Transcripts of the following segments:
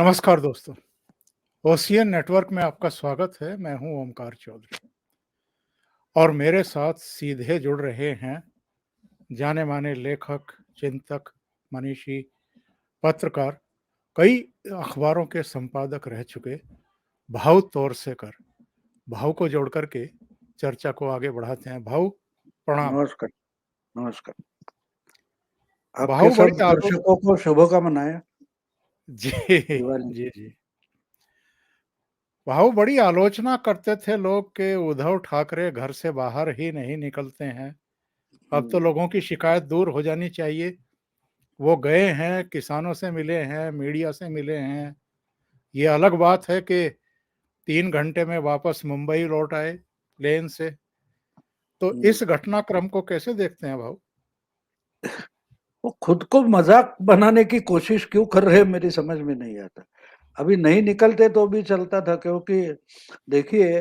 नमस्कार दोस्तों, ocean network में आपका स्वागत है। मैं हूं ओमकार चौधरी और मेरे साथ सीधे जुड़ रहे हैं जाने-माने लेखक, चिंतक, मनीषी, पत्रकार, कई अखबारों के संपादक रह चुके भाऊ तोरसेकर। भाऊ को जोड़ कर के चर्चा को आगे बढ़ाते हैं। भाऊ प्रणाम। नमस्कार, नमस्कार। आपके भाऊ सब बड़ी आलो दर्शकों को शुभकामनाएँ जी, दिवाली की। जी। भाऊ बड़ी आलोचना करते थे लोग कि उद्धव ठाकरे घर से बाहर ही नहीं निकलते हैं। अब तो हुँ, लोगों की शिकायत दूर हो जानी चाहिए। वो गए हैं, किसानों से मिले हैं, मीडिया से मिले हैं। ये अलग बात है कि 3 घंटे में वापस मुंबई लौट आए प्लेन से। तो हुँ। इस घटनाक्रम को कैसे देखते हैं भाऊ? वो खुद को मज़ाक बनाने की कोशिश क्यों कर रहे हैं मेरी समझ में नहीं आता। अभी नहीं निकलते तो भी चलता था क्योंकि देखिए,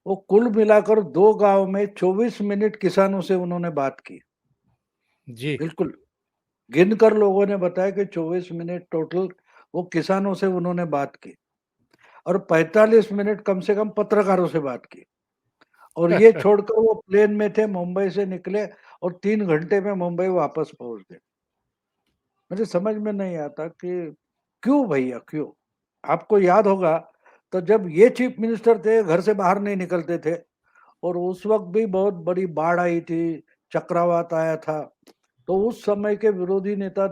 वो कुल मिलाकर 2 गाँव में 24 मिनट किसानों से उन्होंने बात की। जी। बिल्कुल, गिनकर लोगों ने बताया कि 24 मिनट टोटल वो किसानों से उन्होंने बात की और 45 मिनट कम से कम पत्रकारों से बात की। और ये छोड़कर वो प्लेन में थे, मुंबई से निकले और 3 घंटे में मुंबई वापस पहुँच गए। मुझे समझ में नहीं आता कि क्यों भैया क्यों? आपको याद होगा तो जब ये चीफ मिनिस्टर थे, घर से बाहर नहीं निकलते थे और उस वक़्त भी बहुत बड़ी बाढ़ आई थी, चक्रवात आया था। तो उस समय के विरोधी नेता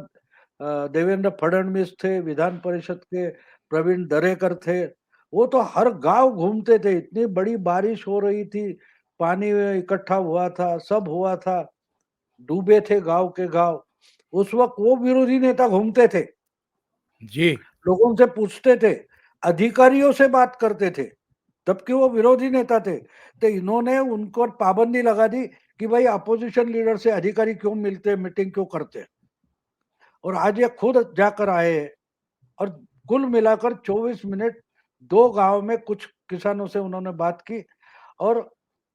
देवेंद्र फडणवीस थे, विधान परिषद के प्रवीण दरेकर थे। वो तो हर गाँव घूमते थे, इतनी बड़ी बारिश हो रही थी, पानी इकट्ठा हुआ था, सब हुआ था, डूबे थे गाँव के गाँव। उस वक़्त वो विरोधी नेता घूमते थे, जी। लोगों से पूछते थे, अधिकारियों से बात करते थे, जबकि वो विरोधी नेता थे। तो इन्होंने उन पर पाबंदी लगा दी कि भाई अपोज़िशन लीडर से अधिकारी क्यों मिलते हैं, मीटिंग क्यों करते हैं? और आज ये खुद जाकर आए हैं और कुल मिलाकर 24 मिनट 2 गाँव में कुछ किसानों से उन्होंने बात की और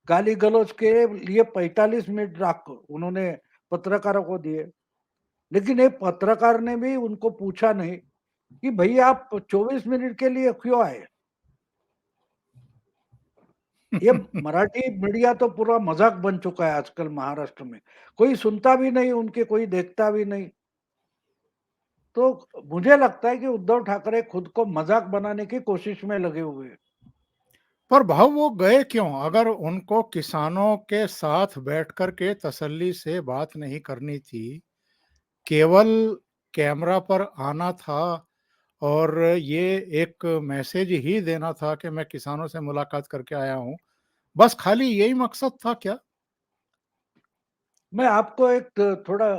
गाली-गलौज के लिए 45 मिनट उन्होंने पत्रकारों को दिए। लेकिन एक पत्रकार ने भी उनको पूछा नहीं कि भैया आप 24 मिनट के लिए क्यों आए? ये मराठी मीडिया तो पूरा मज़ाक बन चुका है आजकल महाराष्ट्र में। कोई सुनता भी नहीं उनके, कोई देखता भी नहीं। तो मुझे लगता है कि उद्धव ठाकरे खुद को मज़ाक बनाने की कोशिश में लगे हुए हैं। पर भाऊ वो गए क्यों? अगर उनको किसानों के साथ बैठ कर के तसल्ली से बात नहीं करनी थी, केवल कैमरा पर आना था और ये एक मैसेज ही देना था कि मैं किसानों से मुलाकात करके आया हूँ। बस खाली यही मकसद था क्या? मैं आपको एक थोड़ा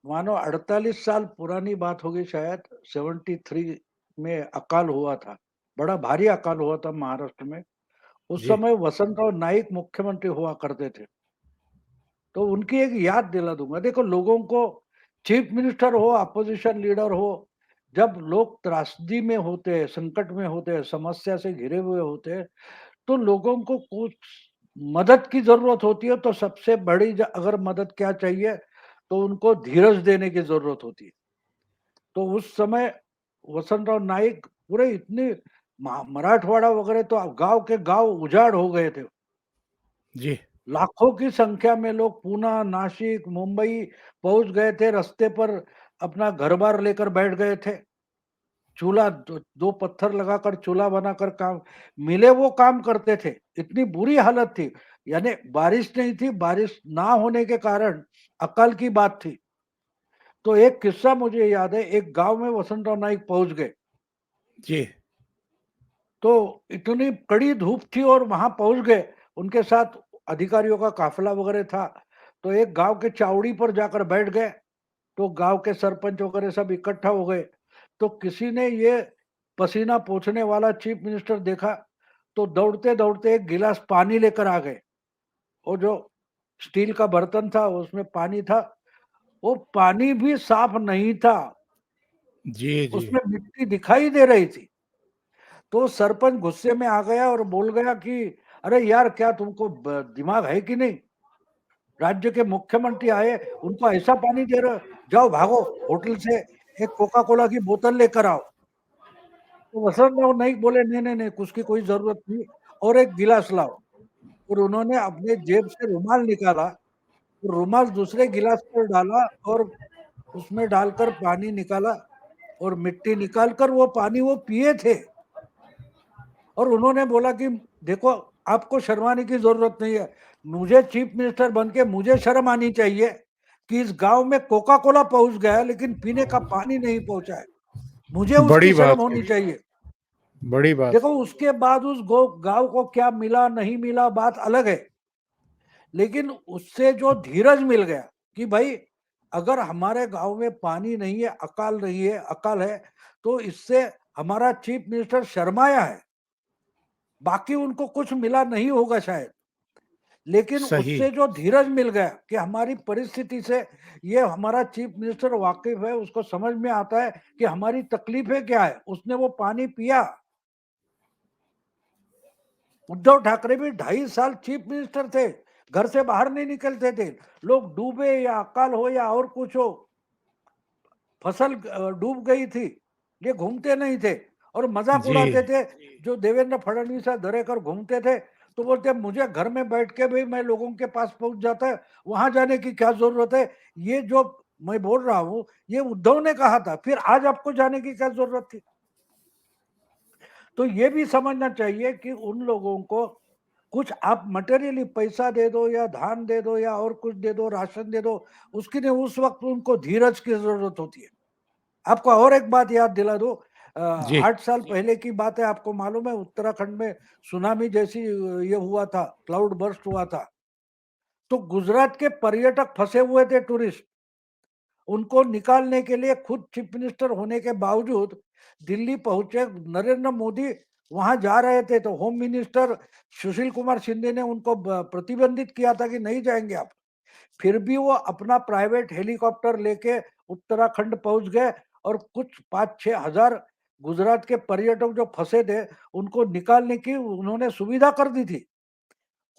मानो 48 साल पुरानी बात होगी शायद 73 में अकाल हुआ था। बड़ा भारी अकाल हुआ था महाराष्ट्र में। उस जी, समय वसंतराव नाईक मुख्यमंत्री हुआ करते थे। तो उनकी एक याद दिला दूँगा। देखो लोगों को चीफ मिनिस्टर हो, अपोज़िशन लीडर हो, जब लोग त्रासदी में होते हैं, संकट में होते हैं, समस्या से घिरे हुए होते हैं, तो लोगों को कुछ मदद की ज़रूरत होती है तो सबसे बड़ी अगर मदद क्या चाहिए, तो उनको धीरज देने की ज़रूरत होती है। तो उस समय वसंतराव नाईक पूरे इतनी मराठवाड़ा वगैरह तो गाँव के गाँव उजाड़ हो गए थे। जी, लाखों की संख्या में लोग पूना, नासिक, मुंबई पहुँच गए थे, रास्ते पर अपना घर-बार लेकर बैठ गए थे। चूल्हा 2 पत्थर लगाकर चूल्हा बनाकर काम मिले वो काम करते थे। इतनी बुरी हालत थी, यानी बारिश नहीं थी, बारिश ना होने के कारण अकाल की बात थी। तो एक किस्सा मुझे याद है, एक गाँव में वसंतराव नाईक पहुँच गए। जी, तो इतनी कड़ी धूप थी और वहाँ पहुँच गए, उनके साथ अधिकारियों का काफ़िला वगैरह था। तो एक गाँव के चावड़ी पर जाकर बैठ गए, तो गाँव के सरपंच वगैरह सब इकट्ठा हो गए। तो किसी ने ये पसीना पोंछने वाला चीफ मिनिस्टर देखा, तो दौड़ते-दौड़ते एक गिलास पानी लेकर आ गए। वो जो स्टील का बर्तन था, उसमें पानी था, वो पानी भी साफ नहीं था, जी, जी। उसमें मिट्टी दिखाई दे रही थी। तो सरपंच गुस्से में आ गया और बोल गया कि अरे यार क्या तुमको दिमाग है कि नहीं? राज्य के मुख्यमंत्री आए, उनको ऐसा पानी दे रहे हो, जाओ भागो होटल से एक कोका कोला की बोतल लेकर आओ। तो वसंत राव नहीं बोले, नहीं नहीं नहीं, उसकी कोई जरूरत नहीं, और एक गिलास लाओ। और उन्होंने अपने जेब से रुमाल निकाला, रुमाल दूसरे गिलास पर डाला और उसमें डालकर पानी निकाला और मिट्टी निकालकर वो पानी वो पिए थे। और उन्होंने बोला कि देखो, आपको शर्माने की जरूरत नहीं है, मुझे चीफ मिनिस्टर बन के मुझे शर्म आनी चाहिए कि इस गांव में कोका कोला पहुंच गया लेकिन पीने का पानी नहीं पहुंचा है, मुझे उसकी बड़ी शर्म बात होनी है, चाहिए। बड़ी बात। देखो, उसके बाद उस गांव को क्या मिला नहीं मिला बात अलग है, लेकिन उससे जो धीरज मिल गया कि भाई अगर हमारे गांव में पानी नहीं है, अकाल नहीं है, अकाल है, तो इससे हमारा चीफ मिनिस्टर शर्माया है, बाकी उनको कुछ मिला नहीं होगा शायद, लेकिन सही। उससे जो धीरज मिल गया कि हमारी परिस्थिति से ये हमारा चीफ मिनिस्टर वाकिफ है, उसको समझ में आता है कि हमारी तकलीफें क्या है, उसने वो पानी पिया। उद्धव ठाकरे भी 2.5 साल चीफ मिनिस्टर थे, घर से बाहर नहीं निकलते थे, लोग डूबे या अकाल हो या और कुछ हो, फसल डूब गई थी, ये घूमते नहीं थे और मजाक जी। उड़ाते थे। जो देवेंद्र फडणवीस दरेकर घूमते थे तो बोलते मुझे घर में बैठ के भी मैं लोगों के पास पहुंच जाता है, वहां जाने की क्या जरूरत है। ये जो मैं बोल रहा हूं ये उद्धव ने कहा था, फिर आज आपको जाने की क्या जरूरत थी। तो ये भी समझना चाहिए कि उन लोगों को कुछ आप मटेरियली पैसा दे दो या धान दे दो या और कुछ दे दो, राशन दे दो, उसकी नहीं, उस वक्त उनको धीरज की जरूरत होती है। आपको और एक बात याद दिला दो, जी। 8 साल पहले की बात है, आपको मालूम है उत्तराखंड में सुनामी जैसी ये हुआ था, क्लाउड बर्स्ट हुआ था, तो गुजरात के पर्यटक फंसे हुए थे, टूरिस्ट, उनको निकालने के लिए खुद चीफ मिनिस्टर होने के बावजूद दिल्ली पहुंचे नरेंद्र मोदी, वहां जा रहे थे तो होम मिनिस्टर सुशील कुमार शिंदे ने उनको प्रतिबंधित किया था कि नहीं जाएंगे आप, फिर भी वो अपना प्राइवेट हेलीकॉप्टर लेके उत्तराखंड पहुंच गए और कुछ 5-6 हजार गुजरात के पर्यटक जो फंसे थे उनको निकालने की उन्होंने सुविधा कर दी थी।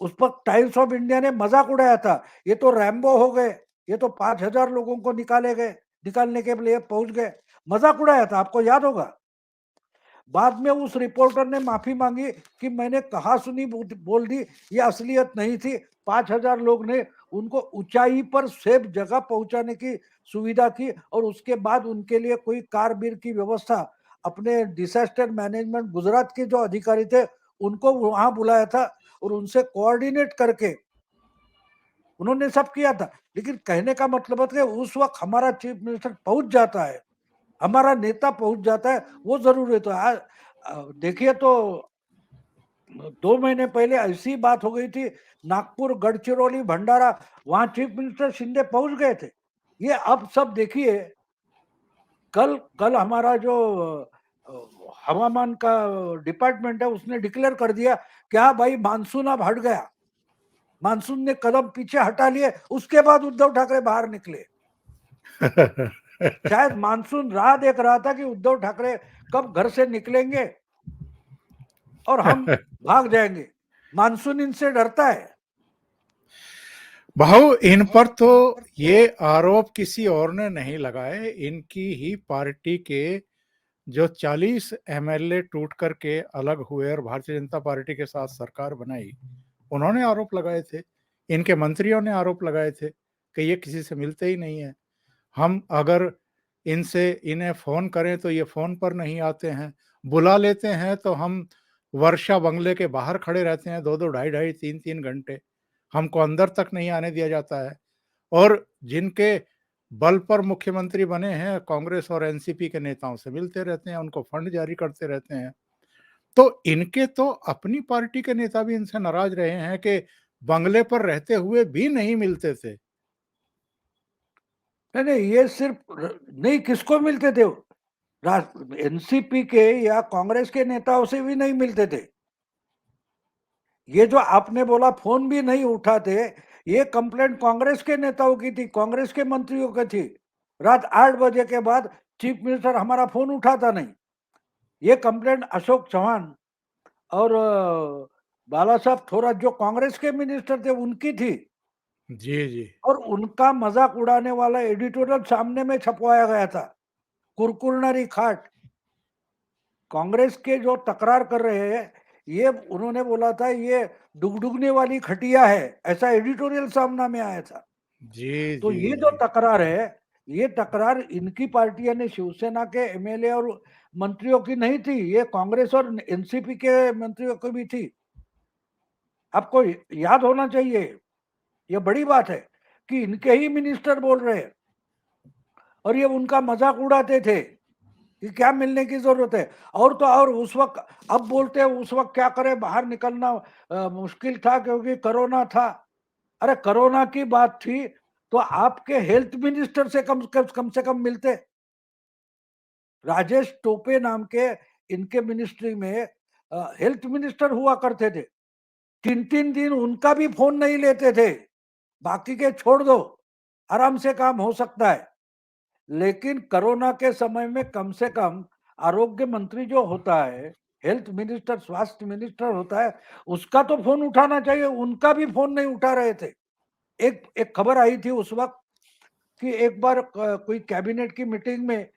उस पर टाइम्स ऑफ इंडिया ने मजाक उड़ाया था, ये तो रैम्बो हो गए, ये तो 5,000 लोगों को निकालने के लिए पहुंच गए, मजाक उड़ाया था, आपको याद होगा। बाद में उस रिपोर्टर ने माफी मांगी कि मैंने कहा सुनी बोल दी, ये असलियत नहीं थी, 5,000 लोग ने उनको ऊंचाई पर सेफ जगह पहुंचाने की सुविधा की और उसके बाद उनके लिए कोई कार बीर की व्यवस्था, अपने डिजास्टर मैनेजमेंट गुजरात के जो अधिकारी थे उनको वहां बुलाया था और उनसे कोऑर्डिनेट करके उन्होंने सब किया था। लेकिन कहने का मतलब है कि उस वक्त हमारा चीफ मिनिस्टर पहुंच जाता है, हमारा नेता पहुंच जाता है, वो जरूरी तो आज देखिए तो 2 महीने पहले ऐसी बात हो गई थी, नागपुर, गढ़चिरौली, भंडारा, वहां चीफ मिनिस्टर शिंदे पहुंच गए थे। ये अब सब देखिए, कल कल हमारा जो हवामान का डिपार्टमेंट है उसने डिक्लेयर कर दिया क्या भाई, मानसून अब हट गया, मानसून ने कदम पीछे हटा लिए, उसके बाद उद्धव ठाकरे बाहर निकले। शायद मानसून राह देख रहा था कि उद्धव ठाकरे कब घर से निकलेंगे और हम भाग जाएंगे, मानसून इनसे डरता है। भाऊ, इन पर तो ये आरोप किसी और ने नहीं लगाए, इनकी ही पार्टी के जो 40 एमएलए टूट करके अलग हुए और भारतीय जनता पार्टी के साथ सरकार बनाई, उन्होंने आरोप लगाए थे, इनके मंत्रियों ने आरोप लगाए थे कि ये किसी से मिलते ही नहीं है। हम अगर इनसे इन्हें फोन करें तो ये फोन पर नहीं आते हैं, बुला लेते हैं तो हम वर्षा बंगले के बाहर खड़े रहते हैं 2-2, ढाई-ढाई, 3-3 घंटे, हमको अंदर तक नहीं आने दिया जाता है। और जिनके बल पर मुख्यमंत्री बने हैं, कांग्रेस और एनसीपी के नेताओं से मिलते रहते हैं, उनको फंड जारी करते रहते हैं। तो इनके तो अपनी पार्टी के नेता भी इनसे नाराज रहे हैं कि बंगले पर रहते हुए भी नहीं मिलते थे। नहीं नहीं, ये सिर्फ नहीं, किसको मिलते थे, एनसीपी के या कांग्रेस के नेताओं से भी नहीं मिलते थे। ये जो आपने बोला फोन भी नहीं उठाते, ये कंप्लेंट कांग्रेस के नेताओं की थी, कांग्रेस के मंत्रियों की थी। रात 8 बजे के बाद चीफ मिनिस्टर हमारा फोन उठाता नहीं। ये कंप्लेंट अशोक चौहान और बाला साहब थोरात जो कांग्रेस के मिनिस्टर थे उनकी थी, जी जी। और उनका मजाक उड़ाने वाला एडिटोरियल सामने में छपवाया गया था, कुरकुरनारी खाट, कांग्रेस के जो तकरार कर रहे हैं, ये उन्होंने बोला था ये डुगडुगने वाली खटिया है, ऐसा एडिटोरियल सामना में आया था। जी तो जी ये जो जी तकरार है, ये तकरार इनकी पार्टी यानी शिवसेना के एमएलए और मंत्रियों की नहीं थी, ये कांग्रेस और एनसीपी के मंत्रियों की भी थी। आपको याद होना चाहिए, ये बड़ी बात है कि इनके ही मिनिस्टर बोल रहे हैं और ये उनका मजाक उड़ाते थे कि क्या मिलने की जरूरत है। और तो और उस वक्त, अब बोलते हैं उस वक्त क्या करें, बाहर निकलना मुश्किल था क्योंकि कोरोना था। अरे कोरोना की बात थी तो आपके हेल्थ मिनिस्टर से कम से कम मिलते। राजेश टोपे नाम के इनके मिनिस्ट्री में हेल्थ मिनिस्टर हुआ करते थे, 3 दिन उनका भी फोन नहीं लेते थे। बाकी के छोड़ दो, आराम से काम हो सकता है, लेकिन कोरोना के समय में कम से कम आरोग्य मंत्री जो होता है, हेल्थ मिनिस्टर, स्वास्थ्य मिनिस्टर होता है, उसका तो फोन उठाना चाहिए। उनका भी फोन नहीं उठा रहे थे। एक एक खबर आई थी उस वक्त कि एक बार कोई कैबिनेट की मीटिंग में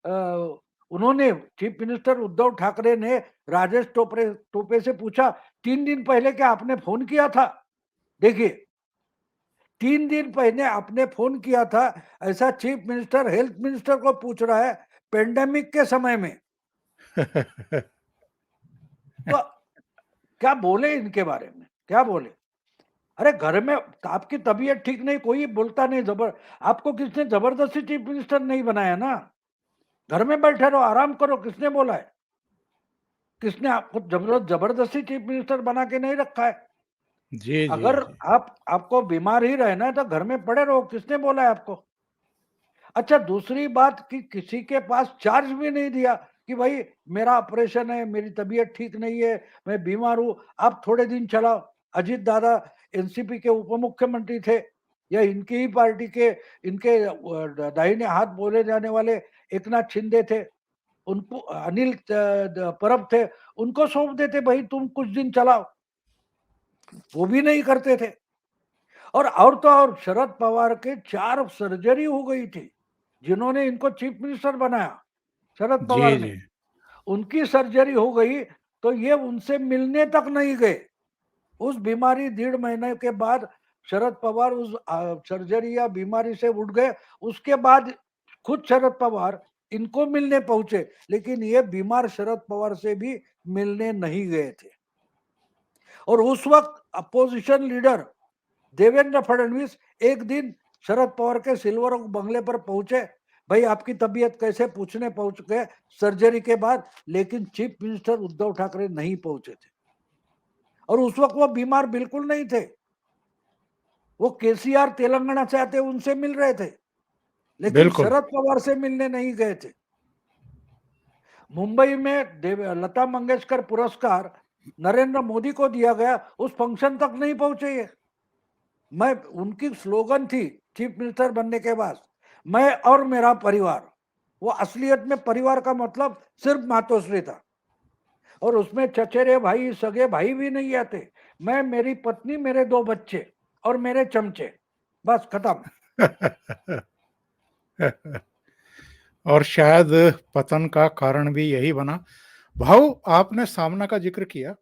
उन्होंने, चीफ मिनिस्टर उद्धव ठाकरे ने राजेश टोपे से पूछा, 3 दिन पहले क्या आपने फोन किया था? देखिए, 3 दिन पहले आपने फोन किया था, ऐसा चीफ मिनिस्टर हेल्थ मिनिस्टर को पूछ रहा है पेंडेमिक के समय में। तो क्या बोले इनके बारे में, क्या बोले? अरे घर में आपकी तबीयत ठीक नहीं, कोई बोलता नहीं, आपको किसने जबरदस्ती चीफ मिनिस्टर नहीं बनाया ना। घर में बैठे रहो, आराम करो, किसने बोला है? किसने आपको जबरदस्ती चीफ मिनिस्टर बना के नहीं रखा है? जी जी अगर जी आपको बीमार ही रहना है तो घर में पड़े रहो, किसने बोला है आपको? अच्छा, दूसरी बात कि किसी के पास चार्ज भी नहीं दिया कि भाई मेरा ऑपरेशन है, मेरी तबीयत ठीक नहीं है, मैं बीमार हूं, आप थोड़े दिन चलाओ। अजीत दादा एनसीपी के उप मुख्यमंत्री थे, या इनकी ही पार्टी के, इनके दाहिने हाथ बोले जाने वाले एकनाथ शिंदे थे, उनको अनिल परब थे, उनको सौंप देते भाई तुम कुछ दिन चलाओ। वो भी नहीं करते थे। और तो और शरद पवार के 4 सर्जरी हो गई थी, जिन्होंने इनको चीफ मिनिस्टर बनाया, शरद जी पवार ने, जी उनकी सर्जरी हो गई तो ये उनसे मिलने तक नहीं गए। उस बीमारी 1.5 महीने के बाद शरद पवार उस सर्जरी या बीमारी से उठ गए। उसके बाद खुद शरद पवार इनको मिलने पहुंचे, लेकिन ये बीमार शरद पवार से भी मिलने नहीं गए थे। और उस वक्त अपोजिशन लीडर देवेंद्र फडणवीस एक दिन शरद पवार के सिल्वर ओक बंगले पर पहुंचे, भाई आपकी तबीयत कैसे पूछने पहुंच गए सर्जरी के बाद, लेकिन चीफ मिनिस्टर उद्धव ठाकरे नहीं पहुंचे थे। और उस वक्त वो बीमार बिल्कुल नहीं थे, वो केसीआर तेलंगाना से आते उनसे मिल रहे थे, लेकिन बिल्कुल। शरद पवार से मिलने नहीं गए थे। मुंबई में लता मंगेशकर पुरस्कार नरेंद्र मोदी को दिया गया, उस फंक्शन तक नहीं पहुंचे ये। मैं, उनकी स्लोगन थी चीफ मिनिस्टर बनने के बाद, मैं और मेरा परिवार। वो असलियत में परिवार का मतलब सिर्फ मातोश्री था, और उसमें चचेरे भाई सगे भाई भी नहीं आते। मैं, मेरी पत्नी, मेरे 2 बच्चे और मेरे चमचे, बस खत्म। और शायद पतन का कारण भी यही बना। भाऊ, आपने सामना का जिक्र किया,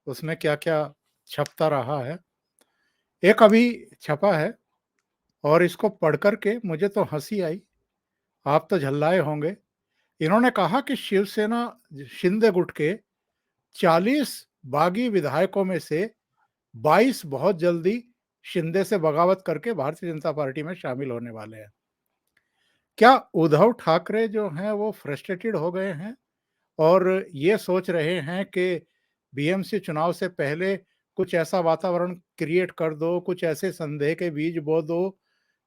उसमें क्या क्या छपता रहा है। एक अभी छपा है और इसको पढ़ करके मुझे तो हंसी आई, आप तो झल्लाए होंगे। इन्होंने कहा कि शिवसेना शिंदे गुट के 40 बागी विधायकों में से 22 बहुत जल्दी शिंदे से बगावत करके भारतीय जनता पार्टी में शामिल होने वाले हैं। क्या उद्धव ठाकरे जो हैं वो फ्रस्ट्रेटेड हो गए हैं और ये सोच रहे हैं कि बीएमसी चुनाव से पहले कुछ ऐसा वातावरण क्रिएट कर दो, कुछ ऐसे संदेह के बीज बो दो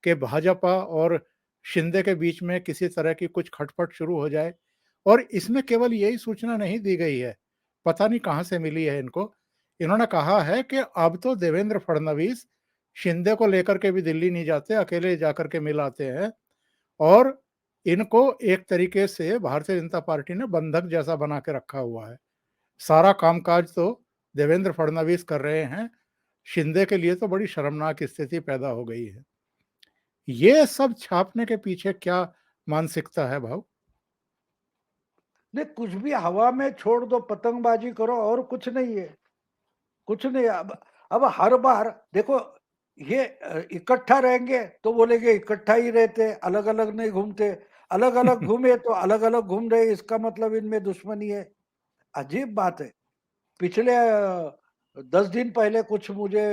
कि भाजपा और शिंदे के बीच में किसी तरह की कुछ खटपट शुरू हो जाए। और इसमें केवल यही सूचना नहीं दी गई है, पता नहीं कहाँ से मिली है इनको। इन्होंने कहा है कि अब तो देवेंद्र फडणवीस शिंदे को लेकर के भी दिल्ली नहीं जाते, अकेले जाकर के मिल आते हैं। और इनको एक तरीके से भारतीय जनता पार्टी ने बंधक जैसा बना के रखा हुआ है। सारा कामकाज तो देवेंद्र फडणवीस कर रहे हैं। शिंदे के लिए तो बड़ी शर्मनाक स्थिति पैदा हो गई है। ये सब छापने के पीछे क्या मानसिकता है भाव? नहीं, कुछ भी हवा में छोड़ दो, पतंगबाजी करो, और कुछ नहीं है, कुछ नहीं। अब हर बार देखो, ये इकट्ठा रहेंगे तो बोलेंगे इकट्ठा ही रहते, अलग अलग नहीं घूमते, अलग अलग घूमे तो अलग अलग घूम रहे, इसका मतलब इनमें दुश्मनी है। अजीब बात है। पिछले 10 दिन पहले कुछ मुझे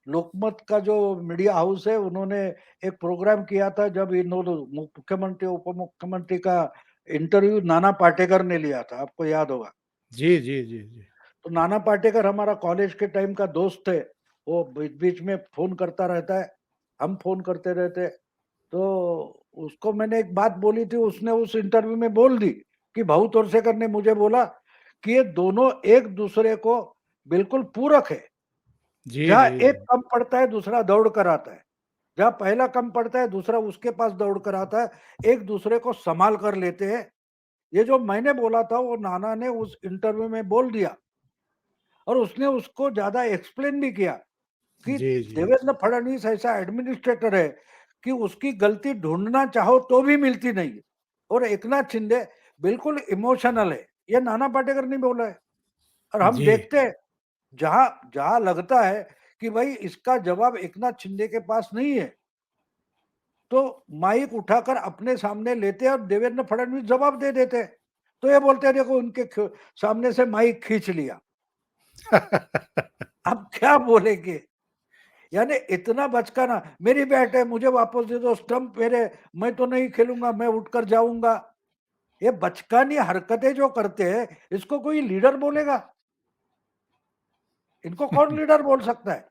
लोकमत का जो मीडिया हाउस है, उन्होंने एक प्रोग्राम किया था, जब इन दोनों मुख्यमंत्री उप मुख्यमंत्री का इंटरव्यू नाना पाटेकर ने लिया था, आपको याद होगा। जी जी जी जी। तो नाना पाटेकर हमारा कॉलेज के टाइम का दोस्त है, वो बीच बीच में फोन करता रहता है, हम फोन करते रहते। तो उसको मैंने एक बात बोली थी, उसने उस इंटरव्यू में बोल दी कि भाऊ तोरसेकर ने मुझे बोला कि ये दोनों एक दूसरे को बिल्कुल पूरक है। जी जहाँ जी एक जी। कम पड़ता है दूसरा दौड़ कर आता है, जहाँ पहला कम पड़ता है दूसरा उसके पास दौड़ कर आता है, एक दूसरे को संभाल कर लेते हैं। ये जो मैंने बोला था वो नाना ने उस इंटरव्यू में बोल दिया, और उसने उसको ज्यादा एक्सप्लेन भी किया कि जी जी देवेंद्र फडणवीस ऐसा एडमिनिस्ट्रेटर है कि उसकी गलती ढूंढना चाहो तो भी मिलती नहीं है। और एकनाथ शिंदे बिल्कुल इमोशनल है, ये नाना पाटेकर ने बोला है। और हम जी। देखते हैं, जहां जहां लगता है कि भाई इसका जवाब एकनाथ शिंदे के पास नहीं है, तो माइक उठाकर अपने सामने लेते हैं और देवेंद्र फडणवीस जवाब दे देते हैं। तो ये बोलते हैं देखो उनके सामने से माइक खींच लिया। अब क्या बोलेंगे? यानी इतना बचकाना, मेरी बैट है मुझे वापस दे दो, स्टंप मेरे, मैं तो नहीं खेलूंगा, मैं उठकर जाऊंगा। ये बचकानी हरकतें जो करते हैं, इसको कोई लीडर बोलेगा? इनको कौन लीडर बोल सकता है?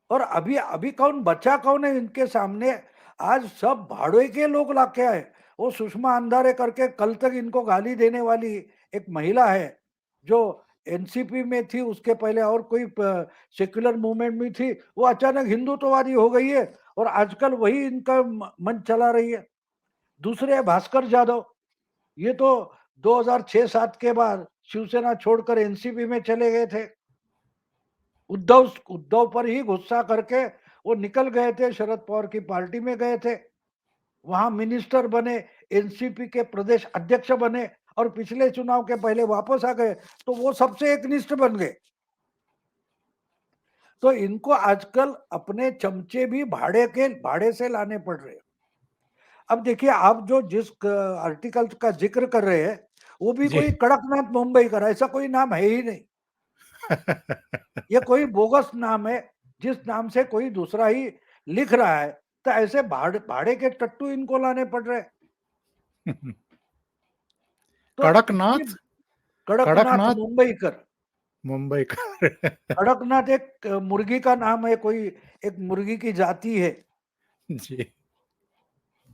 और अभी अभी कौन बचा, कौन है इनके सामने? आज सब भाड़े के लोग लाके आए। वो सुषमा अंधारे करके कल तक इनको गाली देने वाली एक महिला है, जो एनसीपी में थी, उसके पहले और कोई सेक्युलर मूवमेंट में थी, वो अचानक हिंदुत्ववादी हो गई है और आजकल वही इनका मन चला रही है। दूसरे है भास्कर जाधव, ये तो 2006-7 के बाद शिवसेना छोड़कर एनसीपी में चले गए थे। उद्धव उद्धव पर ही गुस्सा करके वो निकल गए थे, शरद पवार की पार्टी में गए थे, वहां मिनिस्टर बने, एनसीपी के प्रदेश अध्यक्ष बने, और पिछले चुनाव के पहले वापस आ गए, तो वो सबसे एकनिष्ठ बन गए। तो इनको आजकल अपने चमचे भी भाड़े से लाने पड़ रहे हैं। अब देखिए, आप जो जिस आर्टिकल का जिक्र कर रहे हैं, वो भी जी। कोई कड़कनाथ मुंबई का, ऐसा कोई नाम है ही नहीं। ये कोई बोगस नाम है, जिस नाम से कोई दूसरा ही लिख रहा है। तो ऐसे भाड़े के टट्टू इनको लाने पड़ रहे। तो इतनी कड़कनाथ। कड़कनाथ कड़कनाथ मुंबईकर। मुंबई का। कड़कनाथ एक मुर्गी का नाम है, कोई एक मुर्गी की जाति है। जी।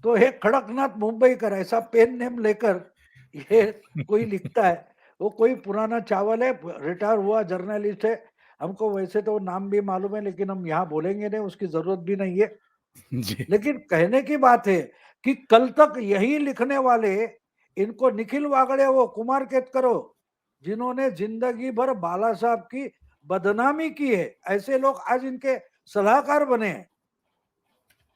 तो ये कड़कनाथ मुंबईकर ऐसा पेन नेम लेकर ये कोई लिखता है। वो कोई पुराना चावल है, रिटायर हुआ जर्नलिस्ट है। हमको वैसे तो नाम भी मालूम है, लेकिन हम यहाँ बोलेंगे नहीं, उसकी जरूरत भी नहीं है। जी। लेकिन कहने की बात है कि कल तक यही लिखने वाले, इनको निखिल वागड़े, वो कुमार केतकर हो, जिन्होंने जिंदगी भर बाला साहब की बदनामी की है, ऐसे लोग आज इनके सलाहकार बने हैं।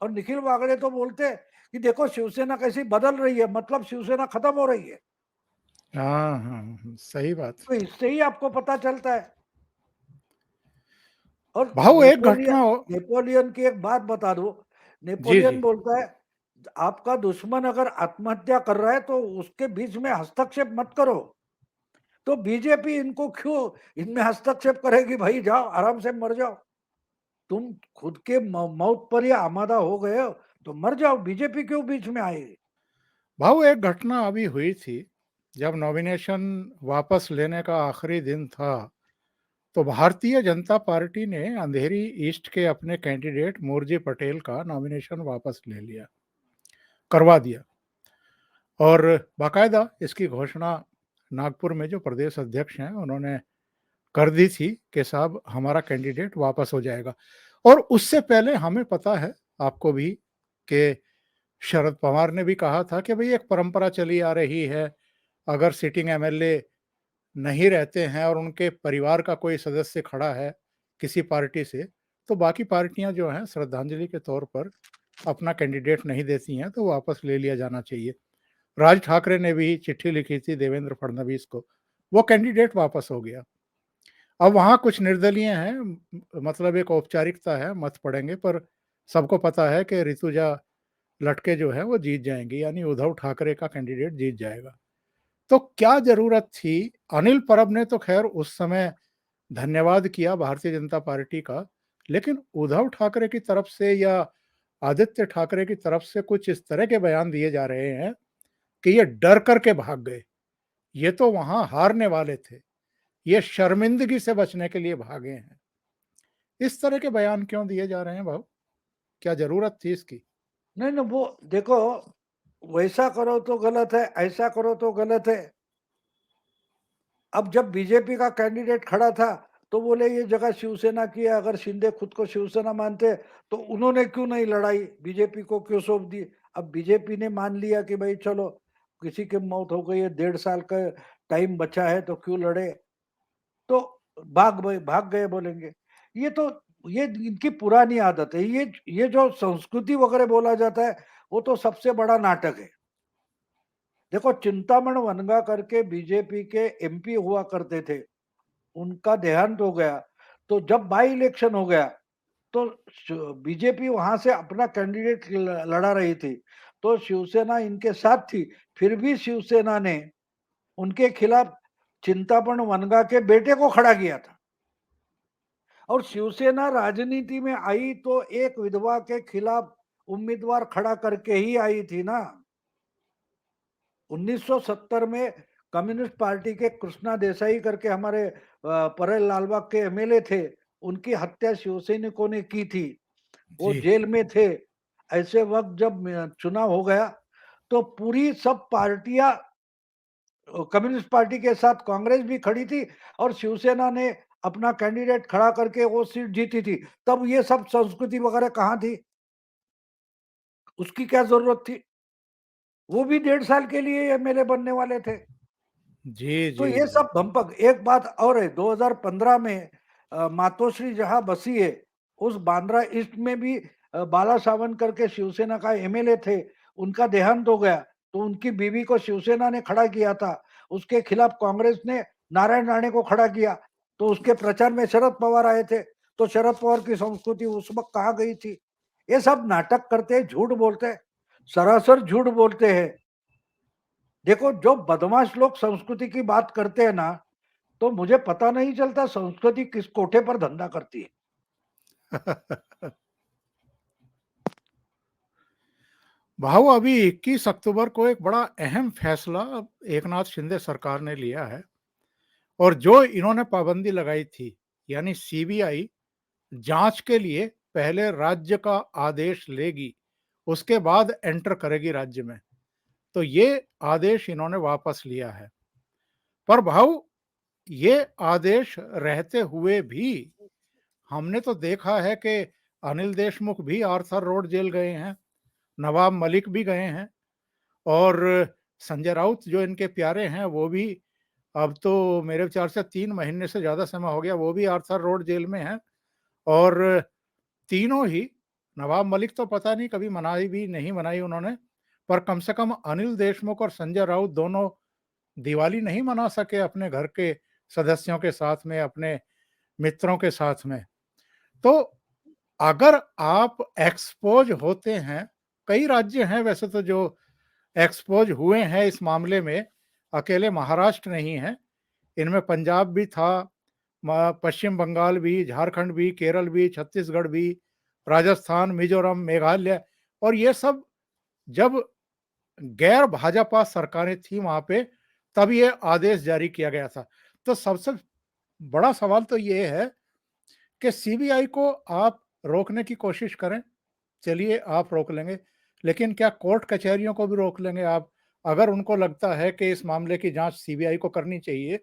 और निखिल वागड़े तो बोलते हैं कि देखो शिवसेना कैसी बदल रही है, मतलब शिवसेना खत्म हो रही है। हाँ हाँ, सही बात। तो इससे ही आपको पता चलता है। और भाऊ एक नेपोलियन घटना हो। नेपोलियन की एक बात बता दो। जी नेपोलियन जी। बोलता है, आपका दुश्मन अगर आत्महत्या कर रहा है तो उसके बीच में हस्तक्षेप मत करो। तो बीजेपी इनको क्यों इनमें हस्तक्षेप करेगी? भाई जाओ आराम से मर जाओ। तुम खुद के मौत पर ही आमादा हो गए हो, तो मर जाओ, बीजेपी क्यों बीच में आएगी? भाऊ एक घटना अभी हुई थी, जब नॉमिनेशन वापस लेने का आखिरी दिन था, तो भारतीय जनता पार्टी ने अंधेरी ईस्ट के अपने कैंडिडेट मूरजी पटेल का नॉमिनेशन वापस ले लिया, करवा दिया। और बाकायदा इसकी घोषणा नागपुर में जो प्रदेश अध्यक्ष हैं उन्होंने कर दी थी कि साहब हमारा कैंडिडेट वापस हो जाएगा। और उससे पहले हमें पता है, आपको भी, कि शरद पवार ने भी कहा था कि भाई एक परंपरा चली आ रही है, अगर सिटिंग एमएलए नहीं रहते हैं और उनके परिवार का कोई सदस्य खड़ा है किसी पार्टी से, तो बाकी पार्टियां जो हैं श्रद्धांजलि के तौर पर अपना कैंडिडेट नहीं देती हैं, तो वापस ले लिया जाना चाहिए। राज ठाकरे ने भी चिट्ठी लिखी थी देवेंद्र फडणवीस को, वो कैंडिडेट वापस हो गया। अब वहाँ कुछ निर्दलीय हैं, मतलब एक औपचारिकता है, मत पड़ेंगे, पर सबको पता है कि ऋतुजा लटके जो है वो जीत जाएंगी, यानी उद्धव ठाकरे का कैंडिडेट जीत जाएगा। तो क्या जरूरत थी? अनिल परब ने तो खैर उस समय धन्यवाद किया भारतीय जनता पार्टी का, लेकिन उद्धव ठाकरे की तरफ से या आदित्य ठाकरे की तरफ से कुछ इस तरह के बयान दिए जा रहे हैं कि ये डर करके भाग गए, ये तो वहां हारने वाले थे, ये शर्मिंदगी से बचने के लिए भागे हैं। इस तरह के बयान क्यों दिए जा रहे हैं भाऊ? क्या जरूरत थी इसकी? नहीं ना, वो देखो, वैसा करो तो गलत है, ऐसा करो तो गलत है। अब जब बीजेपी का कैंडिडेट खड़ा था तो बोले ये जगह शिवसेना की है, अगर शिंदे खुद को शिवसेना मानते तो उन्होंने क्यों नहीं लड़ाई, बीजेपी को क्यों सौंप दी। अब बीजेपी ने मान लिया कि भाई चलो, किसी की मौत हो गई है, 1.5 साल का टाइम बचा है, तो क्यों लड़े, तो भाग गए बोलेंगे। ये तो, ये इनकी पुरानी आदत है। ये जो संस्कृति वगैरह बोला जाता है, वो तो सबसे बड़ा नाटक है। देखो, चिंतामण वनगा करके बीजेपी के एमपी हुआ करते थे, उनका देहांत हो गया। तो जब बाई इलेक्शन हो गया तो बीजेपी वहां से अपना कैंडिडेट लड़ा रही थी, तो शिवसेना इनके साथ थी। फिर भी शिवसेना ने उनके खिलाफ चिंतामण वनगा के बेटे को खड़ा किया था। और शिवसेना राजनीति में आई तो एक विधवा के खिलाफ उम्मीदवार खड़ा करके ही आई थी ना। 1970 में कम्युनिस्ट पार्टी के कृष्णा देसाई करके हमारे परेल लालबाग के एमएलए थे, उनकी हत्या शिवसैनिकों ने की थी, वो जी। जेल में थे। ऐसे वक्त जब चुनाव हो गया तो पूरी सब पार्टियां, कम्युनिस्ट पार्टी के साथ कांग्रेस भी खड़ी थी और शिवसेना ने अपना कैंडिडेट खड़ा करके वो सीट जीती थी। तब ये सब संस्कृति वगैरह कहाँ थी, उसकी क्या जरूरत थी। वो भी 1.5 साल के लिए एमएलए बनने वाले थे। जी तो जी ये जी। सब भंपक। एक बात और है, 2015 में मातोश्री जहां बसी है, उस बांद्रा ईस्ट में भी बाला सावंत करके शिवसेना का एमएलए थे, उनका देहांत हो गया। तो उनकी बीवी को शिवसेना ने खड़ा किया था, उसके खिलाफ कांग्रेस ने नारायण राणे को खड़ा किया। तो उसके प्रचार में शरद पवार आए थे। तो शरद पवार की संस्कृति उस वक्त कहाँ गई थी। ये सब नाटक करते हैं, झूठ बोलते हैं, सरासर झूठ बोलते हैं। देखो, जो बदमाश लोग संस्कृति की बात करते हैं ना, तो मुझे पता नहीं चलता संस्कृति किस कोठे पर धंधा करती है। भाऊ, अभी 21 अक्टूबर को एक बड़ा अहम फैसला एकनाथ शिंदे सरकार ने लिया है, और जो इन्होंने पाबंदी लगाई थी, यानी सीबीआई जांच के लिए पहले राज्य का आदेश लेगी, उसके बाद एंटर करेगी राज्य में। तो ये आदेश इन्होंने वापस लिया है। पर भाऊ, ये आदेश रहते हुए भी हमने तो देखा है कि अनिल देशमुख भी आर्थर रोड जेल गए हैं, नवाब मलिक भी गए हैं, और संजय राउत जो इनके प्यारे हैं वो भी, अब तो मेरे विचार से 3 महीने से ज्यादा समय हो गया, वो भी आर्थर रोड जेल में हैं। और तीनों ही, नवाब मलिक तो पता नहीं कभी मनाई भी नहीं मनाई उन्होंने, पर कम से कम अनिल देशमुख और संजय राउत दोनों दिवाली नहीं मना सके अपने घर के सदस्यों के साथ में, अपने मित्रों के साथ में। तो अगर आप एक्सपोज होते हैं, कई राज्य हैं वैसे तो जो एक्सपोज हुए हैं इस मामले में, अकेले महाराष्ट्र नहीं है, इनमें पंजाब भी था, पश्चिम बंगाल भी, झारखंड भी, केरल भी, छत्तीसगढ़ भी, राजस्थान, मिजोरम, मेघालय, और ये सब जब गैर भाजपा सरकारें थी वहां पे, तब ये आदेश जारी किया गया था। तो सबसे बड़ा सवाल तो ये है कि सीबीआई को आप रोकने की कोशिश करें, चलिए आप रोक लेंगे, लेकिन क्या कोर्ट कचहरियों को भी रोक लेंगे आप? अगर उनको लगता है कि इस मामले की जांच सीबीआई को करनी चाहिए,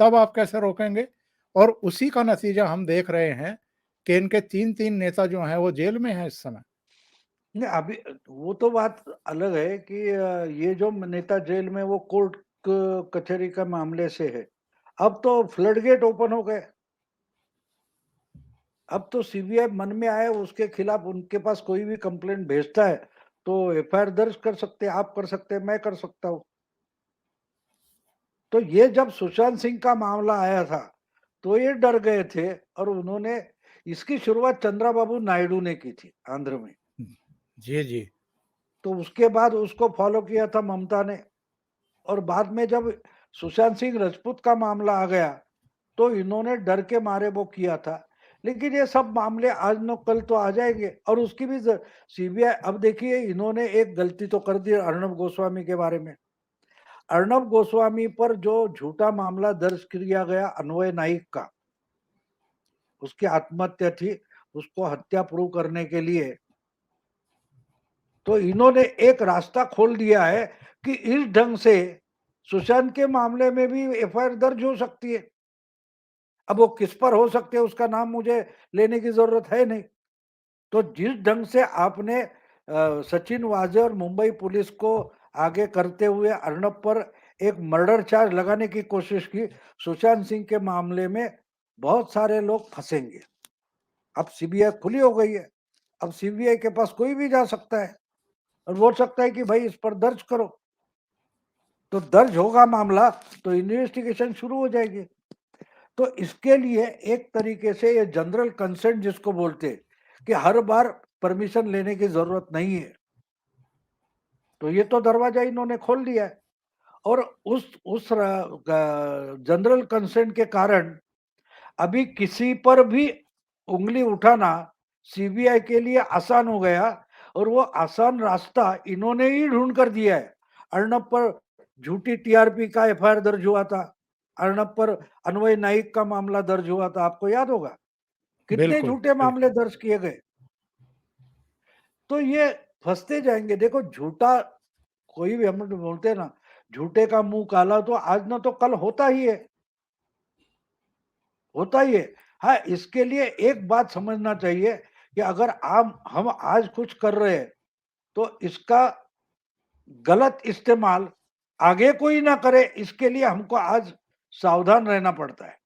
तब आप कैसे रोकेंगे? और उसी का नतीजा हम देख रहे हैं कि इनके 3-3 नेता जो हैं वो जेल में हैं इस समय। नहीं, अभी वो तो बात अलग है कि ये जो नेता जेल में, वो कोर्ट कचहरी का मामले से है। अब तो फ्लड गेट ओपन हो गए। अब तो सीबीआई मन में आए उसके खिलाफ, उनके पास कोई भी कंप्लेंट भेजता है तो एफआईआर दर्ज कर सकते हैं, आप कर सकते हैं, मैं कर सकता हूँ। तो ये जब सुशांत सिंह का मामला आया था, तो ये डर गए थे और उन्होंने इसकी शुरुआत चंद्रबाबू नायडू ने की थी आंध्र में। जी, जी। तो उसके बाद उसको फॉलो किया था ममता ने, और बाद में जब सुशांत सिंह राजपूत का मामला आ गया, तो इन्होंने डर के मारे वो किया था। लेकिन ये सब मामले आज न कल तो आ जाएंगे, और उसकी भी सीबीआई, अब देखिए इन्होंने एक गलती तो कर दी अर्णब गोस्वामी के बारे में। अर्णब गोस्वामी पर जो झूठा मामला दर्ज किया गया अन्वय नाइक का, उसकी आत्महत्या थी, उसको हत्या प्रूव करने के लिए, तो इन्होंने एक रास्ता खोल दिया है कि इस ढंग से सुशांत के मामले में भी एफआईआर दर्ज हो सकती है। अब वो किस पर हो सकते है उसका नाम मुझे लेने की जरूरत है नहीं। तो जिस ढंग से आपने सचिन वाजे और मुंबई पुलिस को आगे करते हुए अर्नब पर एक मर्डर चार्ज लगाने की कोशिश की, सुशांत सिंह के मामले में बहुत सारे लोग फंसेंगे। अब सीबीआई खुली हो गई है, अब सीबीआई के पास कोई भी जा सकता है और बोल सकता है कि भाई इस पर दर्ज करो। तो दर्ज होगा मामला तो इन्वेस्टिगेशन शुरू हो जाएगी। तो इसके लिए एक तरीके से ये जनरल कंसेंट जिसको बोलते हैं कि हर बार परमिशन लेने की जरूरत नहीं है, तो ये तो दरवाजा इन्होंने खोल दिया है। और उस जनरल कंसेंट के कारण अभी किसी पर भी उंगली उठाना सीबीआई के लिए आसान हो गया, और वो आसान रास्ता इन्होंने ही ढूंढ कर दिया है। अर्नब पर झूठी टीआरपी का एफआईआर दर्ज हुआ था, अर्नब पर अन्वय नाइक का मामला दर्ज हुआ था, आपको याद होगा कितने बिल्कुल, झूठे मामले बिल्कुल। दर्ज किए गए। तो ये फंसते जाएंगे। देखो झूठा, कोई भी हम बोलते हैं ना, झूठे का मुंह काला तो आज ना तो कल होता ही है, होता ही है। हाँ, इसके लिए एक बात समझना चाहिए कि अगर हम आज कुछ कर रहे हैं, तो इसका गलत इस्तेमाल आगे कोई ना करे, इसके लिए हमको आज सावधान रहना पड़ता है।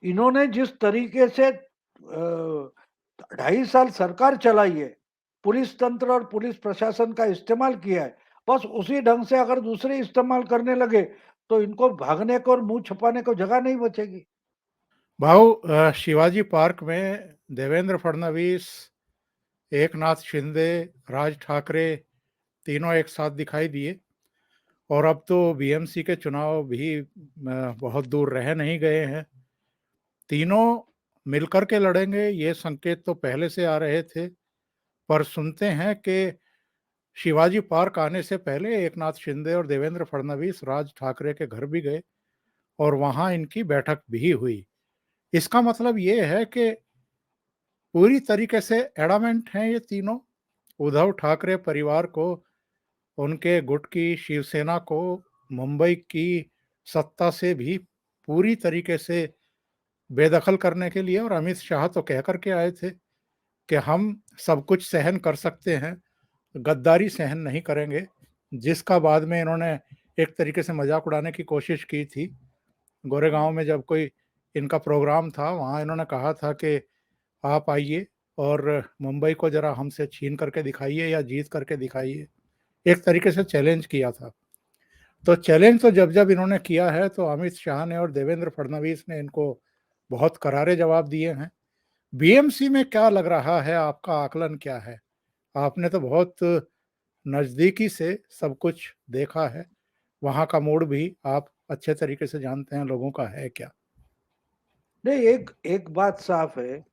इन्होंने जिस तरीके से 2.5 साल सरकार चलाई है, पुलिस तंत्र और पुलिस प्रशासन का इस्तेमाल किया है, बस उसी ढंग से अगर दूसरे इस्तेमाल करने लगे, तो इनको भागने को और मुंह छुपाने को जगह नहीं बचेगी। भाऊ, शिवाजी पार्क में देवेंद्र फडणवीस, एकनाथ शिंदे, राज ठाकरे तीनों एक साथ दिखाई दिए, और अब तो बीएमसी के चुनाव भी बहुत दूर रह नहीं गए हैं। तीनों मिलकर के लड़ेंगे, ये संकेत तो पहले से आ रहे थे, पर सुनते हैं कि शिवाजी पार्क आने से पहले एकनाथ शिंदे और देवेंद्र फडणवीस राज ठाकरे के घर भी गए और वहां इनकी बैठक भी हुई। इसका मतलब ये है कि पूरी तरीके से एडामेंट हैं ये तीनों। उद्धव ठाकरे परिवार को, उनके गुट की शिवसेना को मुंबई की सत्ता से भी पूरी तरीके से बेदखल करने के लिए, और अमित शाह तो कह कर के आए थे कि हम सब कुछ सहन कर सकते हैं, गद्दारी सहन नहीं करेंगे, जिसका बाद में इन्होंने एक तरीके से मजाक उड़ाने की कोशिश की थी। गोरेगांव में जब कोई इनका प्रोग्राम था, वहाँ इन्होंने कहा था कि आप आइए और मुंबई को ज़रा हमसे छीन करके दिखाइए या जीत करके दिखाइए। एक तरीके से चैलेंज किया था। तो चैलेंज तो जब-जब इन्होंने किया है, तो अमित शाह ने और देवेंद्र फडणवीस ने इनको बहुत करारे जवाब दिए हैं। बीएमसी में क्या लग रहा है, आपका आकलन क्या है? आपने तो बहुत नज़दीकी से सब कुछ देखा है, वहाँ का मूड भी आप अच्छे तरीके से जानते हैं, लोगों का है क्या? नहीं, एक एक बात साफ है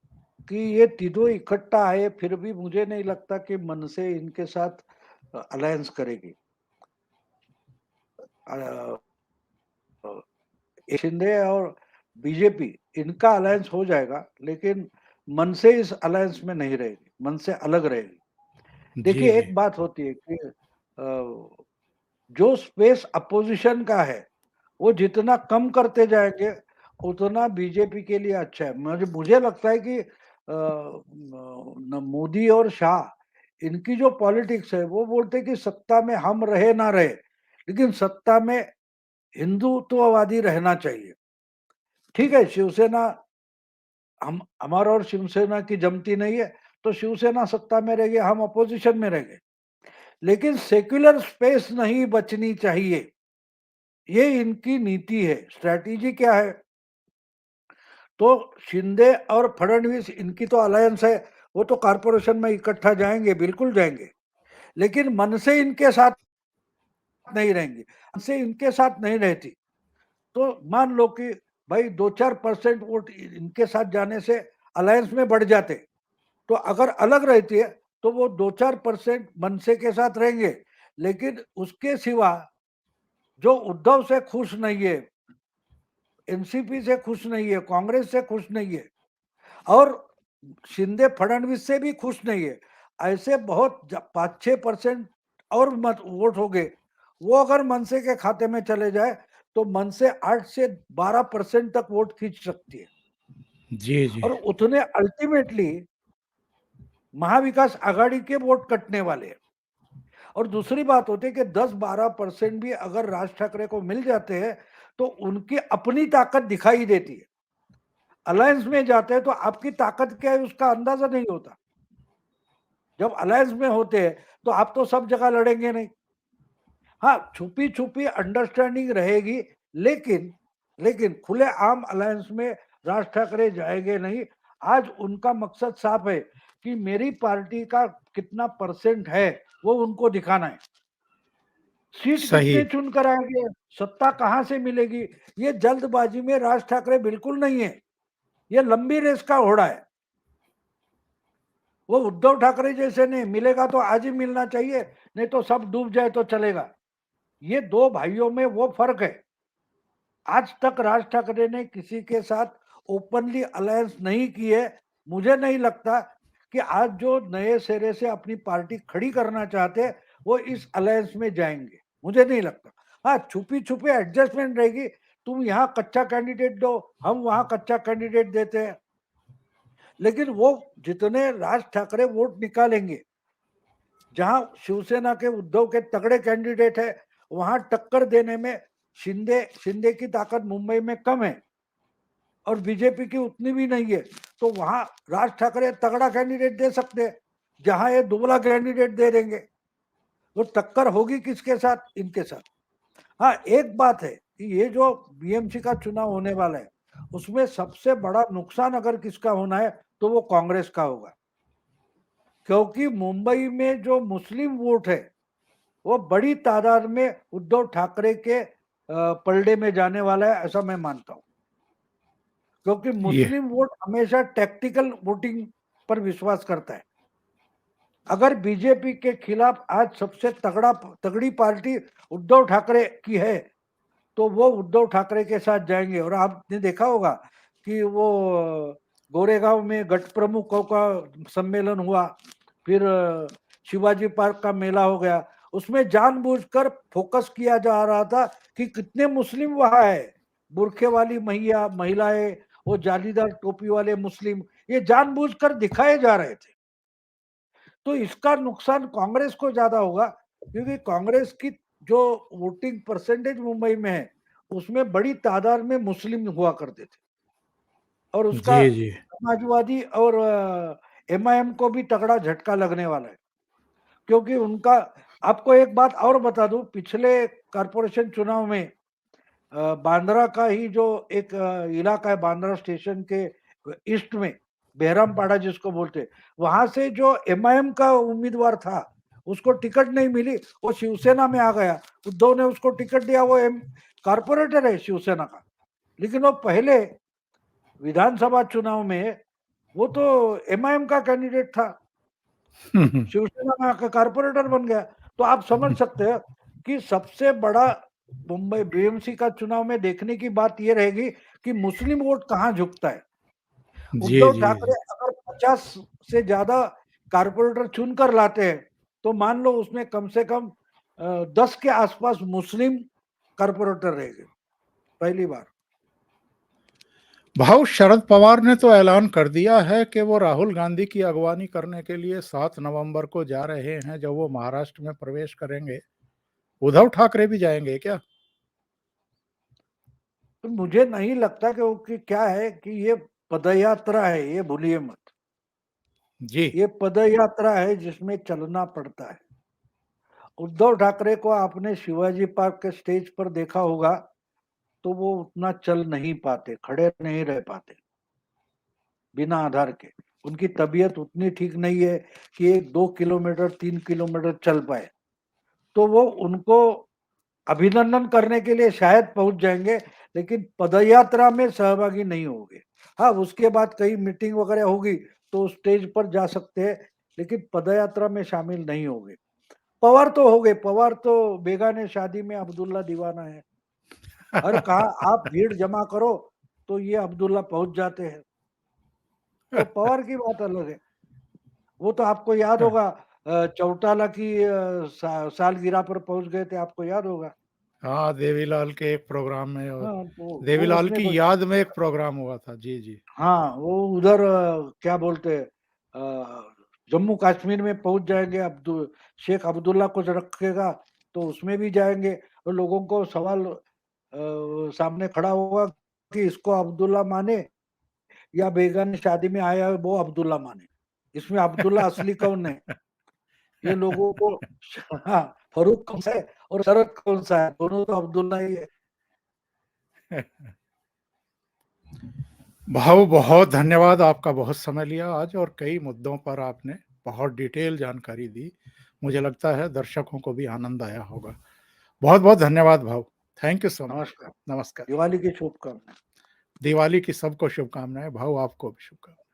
कि ये तीनों इकट्ठा आए, फिर भी मुझे नहीं लगता कि मन से इनके साथ अलायंस करेगी। अ, शिंदे और बीजेपी, इनका अलायंस हो जाएगा, लेकिन मन से इस अलायंस में नहीं रहेगी, मन से अलग रहेगी। जी, देखिए जी। एक बात होती है कि जो स्पेस अपोजिशन का है, वो जितना कम करते जाएंगे, उतना बीजेपी के लिए अच्छा है। मुझे लगता है कि मोदी और शाह, इनकी जो पॉलिटिक्स है, वो बोलते हैं कि सत्ता में हम रहे ना रहे, लेकिन सत्ता में हिंदुत्ववादी रहना चाहिए। ठीक है, शिवसेना, हम हमारा और शिवसेना की जमती नहीं है, तो शिवसेना सत्ता में रहेगी, हम अपोजिशन में रहेंगे। लेकिन सेक्युलर स्पेस नहीं बचनी चाहिए, ये इनकी नीति है। स्ट्रैटेजी क्या है? तो शिंदे और फडणवीस, इनकी तो अलायंस है, वो तो कारपोरेशन में इकट्ठा जाएंगे, बिल्कुल जाएंगे, लेकिन मन से इनके साथ नहीं रहेंगे, मन से इनके साथ नहीं रहती। तो मान लो कि भाई 2-4% वोट इनके साथ जाने से अलायंस में बढ़ जाते, तो अगर अलग रहती है तो वो 2-4% मनसे के साथ रहेंगे, लेकिन उसके सिवा जो उद्धव से खुश नहीं है, एनसीपी से खुश नहीं है, कांग्रेस से खुश नहीं है, और शिंदे फडणवीस से भी खुश नहीं है, ऐसे बहुत 5-6% और मत वोट हो गए, वो अगर मनसे के खाते में चले जाए तो मनसे 8 से 12% तक वोट खींच सकती है, जी जी और उतने अल्टीमेटली महाविकास आघाड़ी के वोट कटने वाले हैं। और दूसरी बात होती है कि 10-12% भी अगर राज ठाकरे को मिल जाते हैं तो उनकी अपनी ताकत दिखाई देती है। अलायंस में जाते हैं तो आपकी ताकत क्या है उसका अंदाजा नहीं होता। जब अलायंस में होते हैं तो आप तो सब जगह लड़ेंगे नहीं, हाँ छुपी छुपी अंडरस्टैंडिंग रहेगी, लेकिन लेकिन खुले आम अलायंस में राज ठाकरे जाएंगे नहीं। आज उनका मकसद साफ है कि मेरी पार्टी का कितना परसेंट है वो उनको दिखाना है। सीट सही। कितने चुन कर आएंगे, सत्ता कहां से मिलेगी, ये जल्दबाजी में राज ठाकरे बिल्कुल नहीं है, ये लंबी रेस का घोड़ा है। वो उद्धव ठाकरे जैसे नहीं, मिलेगा तो आज ही मिलना चाहिए, नहीं तो सब डूब जाए तो चलेगा। ये दो भाइयों में वो फर्क है। आज तक राज ठाकरे ने किसी के साथ ओपनली अलायंस नहीं की है। मुझे नहीं लगता कि आज जो नए सिरे से अपनी पार्टी खड़ी करना चाहते हैं वो इस अलायंस में जाएंगे, मुझे नहीं लगता। हाँ छुपी छुपी एडजस्टमेंट रहेगी, तुम यहाँ कच्चा कैंडिडेट दो, हम वहां कच्चा कैंडिडेट देते हैं, लेकिन वो जितने राज ठाकरे वोट निकालेंगे, जहां शिवसेना के उद्धव के तगड़े कैंडिडेट है वहां टक्कर देने में शिंदे शिंदे की ताकत मुंबई में कम है और बीजेपी की उतनी भी नहीं है, तो वहां राज ठाकरे तगड़ा कैंडिडेट दे सकते हैं, जहां ये दुबला कैंडिडेट दे देंगे। वो टक्कर होगी किसके साथ? इनके साथ। हाँ एक बात है कि ये जो बीएमसी का चुनाव होने वाला है उसमें सबसे बड़ा नुकसान अगर किसका होना है तो वो कांग्रेस का होगा, क्योंकि मुंबई में जो मुस्लिम वोट है वो बड़ी तादाद में उद्धव ठाकरे के पलड़े में जाने वाला है, ऐसा मैं मानता हूं, क्योंकि ये मुस्लिम वोट हमेशा टैक्टिकल वोटिंग पर विश्वास करता है। अगर बीजेपी के खिलाफ आज सबसे तगड़ी पार्टी उद्धव ठाकरे की है तो वो उद्धव ठाकरे के साथ जाएंगे। और आपने देखा होगा कि वो गोरेगांव में गठ प्रमुखों का सम्मेलन हुआ, फिर शिवाजी पार्क का मेला हो गया, उसमें जानबूझकर फोकस किया जा रहा था कि कितने मुस्लिम वहां है, बुरखे वाली महिलाएं, वो जालीदार टोपी वाले मुस्लिम, ये जानबूझकर दिखाए जा रहे थे। तो इसका नुकसान कांग्रेस को ज्यादा होगा, क्योंकि कांग्रेस की जो वोटिंग परसेंटेज मुंबई में है उसमें बड़ी तादाद में मुस्लिम हुआ करते थे, और उसका जी जी समाजवादी और एमआईएम को भी तगड़ा झटका लगने वाला है, क्योंकि उनका, आपको एक बात और बता दूं, पिछले कारपोरेशन चुनाव में बांद्रा का ही जो एक इलाका है, बांद्रा स्टेशन के ईस्ट में बेहरामपाड़ा जिसको बोलते, वहां से जो एमआईएम का उम्मीदवार था उसको टिकट नहीं मिली, वो शिवसेना में आ गया, उद्धव ने उसको टिकट दिया, वो कारपोरेटर है शिवसेना का, लेकिन वो पहले विधानसभा चुनाव में वो तो एमआईएम का कैंडिडेट था, शिवसेना में आकर कारपोरेटर बन गया। तो आप समझ सकते हैं कि सबसे बड़ा मुंबई बीएमसी का चुनाव में देखने की बात यह रहेगी कि मुस्लिम वोट कहां झुकता है। जी उद्धव जी ठाकरे जी अगर 50 से ज्यादा कारपोरेटर चुन कर लाते हैं तो मान लो उसमें कम से कम 10 के आसपास मुस्लिम कारपोरेटर रहेंगे, पहली बार। भाऊ शरद पवार ने तो ऐलान कर दिया है कि वो राहुल गांधी की अगवानी करने के लिए 7 नवंबर को जा रहे हैं, जब वो महाराष्ट्र में प्रवेश करेंगे। उद्धव ठाकरे भी जाएंगे क्या? तो मुझे नहीं लगता कि क्या है कि ये पदयात्रा है, ये भूलिए मत, जी ये पदयात्रा है जिसमें चलना पड़ता है। उद्धव ठाकरे को आपने शिवाजी पार्क के स्टेज पर देखा होगा, तो वो उतना चल नहीं पाते, खड़े नहीं रह पाते बिना आधार के। उनकी तबीयत उतनी ठीक नहीं है कि 1-2 किलोमीटर 3 किलोमीटर चल पाए। तो वो उनको अभिनंदन करने के लिए शायद पहुंच जाएंगे, लेकिन पदयात्रा में सहभागी नहीं होंगे। हाँ, उसके बाद कई मीटिंग वगैरह होगी तो स्टेज पर जा सकते हैं, लेकिन पदयात्रा में शामिल नहीं होंगे। पवार तो हो गए, पवार तो बेगाने शादी में अब्दुल्ला दीवाना है। हर कहा आप भीड़ जमा करो तो ये अब्दुल्ला पहुंच जाते हैं। तो पवार की बात अलग है। वो तो आपको याद होगा, चौटाला की सालगिरह पर पहुंच गए थे, आपको याद होगा। हाँ, देवीलाल के एक प्रोग्राम में, और हाँ, तो वो देवीलाल उसमें की याद में एक प्रोग्राम हुआ था। जी जी। हाँ, वो उधर क्या बोलते हैं, जम्मू कश्मीर में पहुंच जाएंगे, शेख अब्दुल्ला को रखेगा तो उसमें भी जाएंगे, और लोगों को सवाल सामने खड़ा होगा कि इसको अब्दुल्ला माने या बेगानी शादी में आया है वो अब्दुल्ला माने, इसमें अब्दुल्ला असली कौन है। ये लोगों को हाँ, फरूक कौन सा है और शरद कौन सा है, दोनों तो अब्दुल्ला ही है। भाऊ, बहुत धन्यवाद, आपका बहुत समय लिया आज, और कई मुद्दों पर आपने बहुत डिटेल जानकारी दी। मुझे लगता है दर्शकों को भी आनंद आया होगा। बहुत बहुत धन्यवाद भाऊ। Thank you so much. नमस्कार। नमस्कार। दिवाली की शुभकामनाएं। दिवाली की सबको शुभकामनाएं भाऊ, आपको भी शुभकामनाएं।